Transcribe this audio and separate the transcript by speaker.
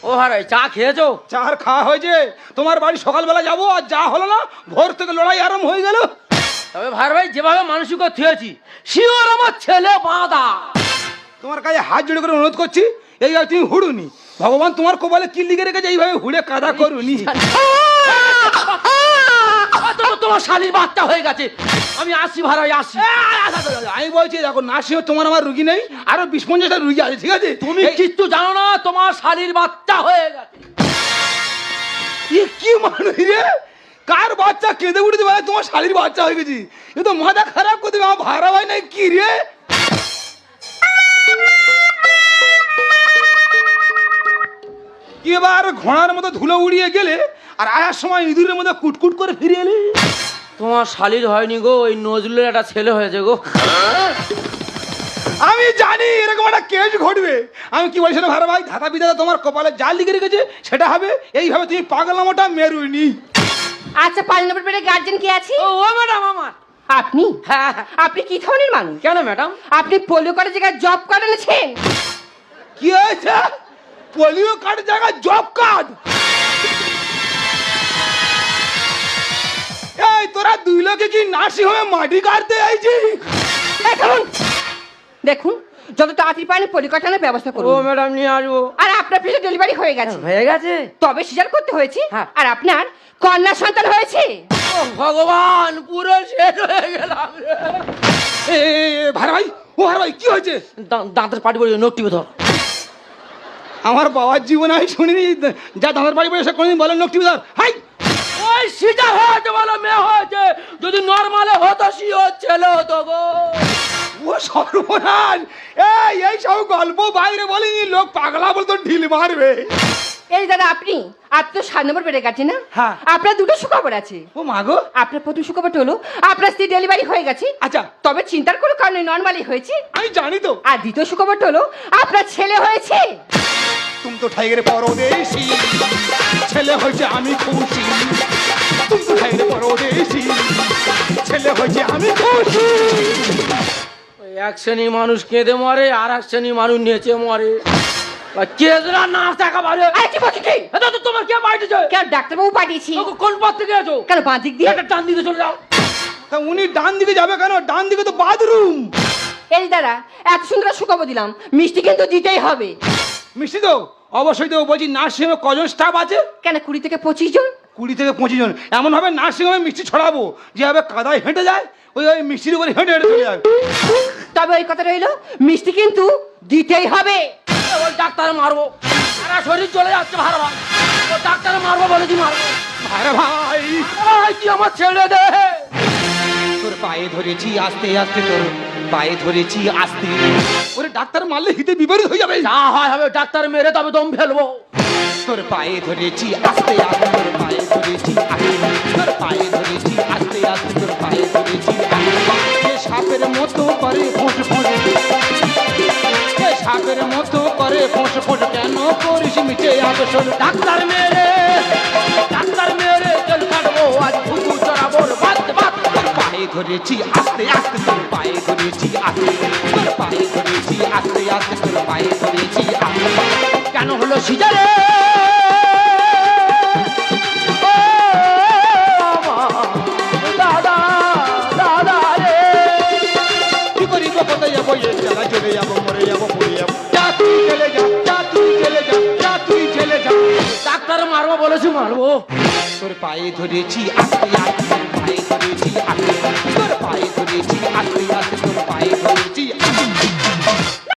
Speaker 1: ও হারাই চা খেয়েছো?
Speaker 2: চা আর খাওয়া হয়েছে। তোমার বাড়ি সকালবেলা যাবো, আর যা হলো না, ভোর থেকে লড়াই আরম্ভ হয়ে গেল।
Speaker 1: তবে ভাই যেভাবে মানসিক থুয়েছি শিওর আমার ছেলে বাঁধা।
Speaker 2: তোমার কাছে হাত জোড়ে করে অনুরোধ করছি, এইভাবে তুমি হুড়ুনি। ভগবান তোমার কপালে কি লিখে রেখেছে, এইভাবে হুড়ে কাদা করুনি।
Speaker 1: তোমার শালীর বাচ্চা হয়ে গেছে, আমি আসি ভাড়াই আসি।
Speaker 2: আমি বলছি দেখো, নার্সিংহোমে তোমার আমার রুগী নেই, আরো 20-50টা রুগী আছে, ঠিক আছে?
Speaker 1: তুমি কিচ্ছু জানো না, তোমার শালীর বাচ্চা হয়ে গেছে।
Speaker 2: কি মানুষ রে, কার বাচ্চা কেঁদে উঠতে পারে তোমার শালীর বাচ্চা হয়ে গেছি? এ তো মাথা খারাপ করে দেবে, আমার ভাড়া ভাই নাই কি রে। এবার ঘোড়ার মতো ধুলো উড়িয়ে গেলে, আর আসার সময় ইঁদুরের মতো কুটকুট করে ফিরে এলে।
Speaker 1: তোমার শালীর হয়নি গো, ওই নজরুলের একটা ছেলে হয়েছে গো।
Speaker 2: আমি জানি এরকম একটা কেস ঘটবে। আমি কি বলছিলাম ভাড়া ভাই, ধাতা বিধাতা তোমার কপালে যা লিখে রেখেছে সেটা হবে। এইভাবে তুমি পাগলামোটা মেরুনি।
Speaker 3: আচ্ছা, 5 নম্বর বেডে গার্জেন কে আছে?
Speaker 1: ও ম্যাডাম আমার।
Speaker 3: আপনি?
Speaker 1: হ্যাঁ।
Speaker 3: আপনি কি ধরনের মানুষ?
Speaker 1: কেন ম্যাডাম?
Speaker 3: আপনি পোলিও কার্ডের জায়গায় জব কার্ড এনেছেন?
Speaker 2: কি হয়েছে? পোলিও কার্ডের জায়গায় জব কার্ড? এই তোরা দুই লোকে কি নার্সিং হোমে মাটি কাটতে আইছি?
Speaker 3: দেখুন, যত তাড়াতাড়ি পারেন পোলিও কার্ড আনার ব্যবস্থা
Speaker 1: ও
Speaker 3: করুন।
Speaker 1: ম্যাডাম নিয়ে আসবো।
Speaker 3: আর আপনার পেটে ডেলিভারি হয়ে গেছে।
Speaker 1: হয়ে গেছে?
Speaker 3: তবে সিজার করতে হয়েছে।
Speaker 1: হ্যাঁ।
Speaker 3: আর আপনার কন্যা সন্তান হয়েছে।
Speaker 1: ও ভগবান, পুরো শেষ হয়ে গেলাম রে।
Speaker 2: ভাড়া ভাই, ও ভাড়া ভাই কি হয়েছে?
Speaker 1: দাঁতের পাটি পড়ে নোট টিপে ধর।
Speaker 2: আমার বাবার জীবনে আমি শুনিনি যা দাঁতের বাড়ি পড়ে সে কোনোদিন বলেন লোক টিভি ধর। হাই,
Speaker 1: ওই সিজার হয়েছে বলে মেয়ে হয়েছে, যদি নরমালে হতো সিও ছেলে হতো গো।
Speaker 2: ও সর্বনাশ! এই সব গল্প বাইরে বলিনি, লোক পাগলা বলতো ঢিল মারবে।
Speaker 3: এই দাদা, আপনি তো 7 নম্বর বেডে গেছেন না?
Speaker 2: হ্যাঁ।
Speaker 3: আপনার দুটো সুখবর আছে।
Speaker 2: ও মা গো!
Speaker 3: আপনার প্রথম সুখবরটা হলো আপনার স্ত্রী ডেলিভারি হয়ে গেছে।
Speaker 2: আচ্ছা।
Speaker 3: তবে চিন্তার কোনো কারণে নরমালি হয়েছে।
Speaker 2: আমি জানি তো।
Speaker 3: আর দ্বিতীয় সুখবরটা হলো আপনার ছেলে হয়েছে।
Speaker 2: তুমি তো ঠাইগের পরদেশি, ছেলে হয়েছে আমি খুশি। তুমি তো ঠাইগের পরদেশি, ছেলে হয়েছে আমি খুশি।
Speaker 1: এক শ্রেণী মানুষ কেঁদে মরে, আর এক শ্রেণী মানুষ নেচে মরে। কেঁদরা নাচ একেবারে।
Speaker 3: কি বলছি কি?
Speaker 1: এটা তো তোমার কে পাঠিয়েছে?
Speaker 3: কেন ডাক্তারবাবু পাঠিয়েছি।
Speaker 1: কোন পথ থেকে এসো?
Speaker 3: কেন বাঁ দিক দিয়ে?
Speaker 1: একটা ডান দিকে চলে যাও।
Speaker 2: তা উনি ডান দিকে যাবে কেন? ডান দিকে তো বাথরুম।
Speaker 3: এই দাদা, এত সুন্দর সুখবর দিলাম, মিষ্টি কিন্তু দিতেই হবে।
Speaker 2: মিষ্টি তো অবশ্যই দেবো। বলছি নার্সিংহোমে কজন স্টাফ আছে?
Speaker 3: কেন 20 থেকে 25 জন?
Speaker 2: 20 থেকে 25 জন। এমনভাবে নার্সিংহোমে মিষ্টি ছড়াবো যেভাবে কাদায় হেঁটে যায়, ওই মিষ্টির উপরে হেঁটে হেঁটে চলে যাবে।
Speaker 3: তবে ওই কথা রইলো, মিষ্টি কিন্তু দিতেই হবে।
Speaker 1: ওই ডাক্তার মারবো, সারা শরীর চলে যাচ্ছে ভাড়া ভাই। ও ডাক্তার মারবো বলেছি মারবো।
Speaker 2: আরে ভাই,
Speaker 1: ভাই কি আমার ছেড়ে দে।
Speaker 2: তোর পায়ে ধরেছি আস্তে আস্তে, তোর পায়ে ধরেছি আস্তে। ওরে ডাক্তার মারলে হিতে বিপরীত হয়ে যাবে।
Speaker 1: যা হয় হবে, ডাক্তার মেরে তবে দম ফেলবো।
Speaker 2: তোর পায়ে ধরেছি আস্তে আস্তে, তোর পায়ে ধরেছি আস্তে, তোর পায়ে ধরেছি আস্তে আস্তে, তোর পায়ে ধরেছি আস্তে। সাপের মতো করে ফোঁস ফোঁস, সাপের মতো করে ফোঁস ফোঁস, কেন করিস মিটে আকর্ষণ?
Speaker 1: ডাক্তার মেরে চল কাটবো, আজ ফুটু চড়াবো বাদ বাদ।
Speaker 2: তোর পায়ে ধরেছি আস্তে আস্তে, তোর পায়ে ধরেছি আস্তে, তোর পায়ে ধরেছি আস্তে আস্তে, তোর পায়ে ধরেছি আস্তে।
Speaker 1: কেন হলো সিজারে? দাদা দাদা রে,
Speaker 2: কি করিব, কোথায় যাবো? এই জ্বালা চলে যাবো, মরে যাবো, পড়ে যাবো। যা তুই চলে যা, যা তুই চলে যা, যা তুই চলে যা।
Speaker 1: ডাক্তার মারবো বলেছি মারবো।
Speaker 2: তোর পায়ে ধরেছি আস্তে আস্তে,